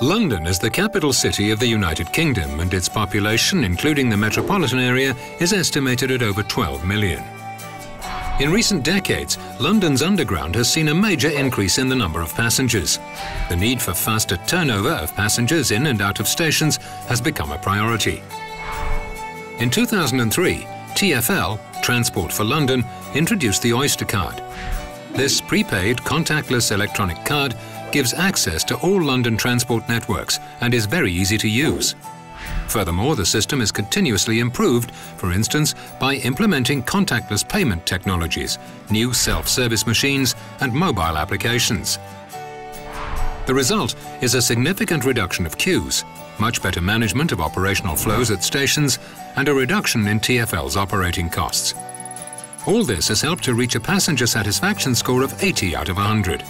London is the capital city of the United Kingdom, and its population, including the metropolitan area, is estimated at over 12 million. In recent decades, London's Underground has seen a major increase in the number of passengers. The need for faster turnover of passengers in and out of stations has become a priority. In 2003, TfL, Transport for London, introduced the Oyster card. This prepaid, contactless electronic card gives access to all London transport networks and is very easy to use. Furthermore, the system is continuously improved, for instance, by implementing contactless payment technologies, new self-service machines and mobile applications. The result is a significant reduction of queues, much better management of operational flows at stations, and a reduction in TfL's operating costs. All this has helped to reach a passenger satisfaction score of 80 out of 100.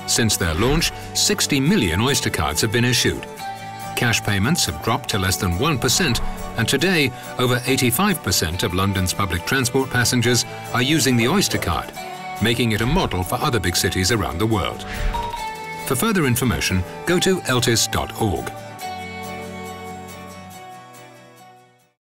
Since their launch, 60 million Oyster cards have been issued. Cash payments have dropped to less than 1%, and today over 85% of London's public transport passengers are using the Oyster card, making it a model for other big cities around the world. For further information, go to eltis.org.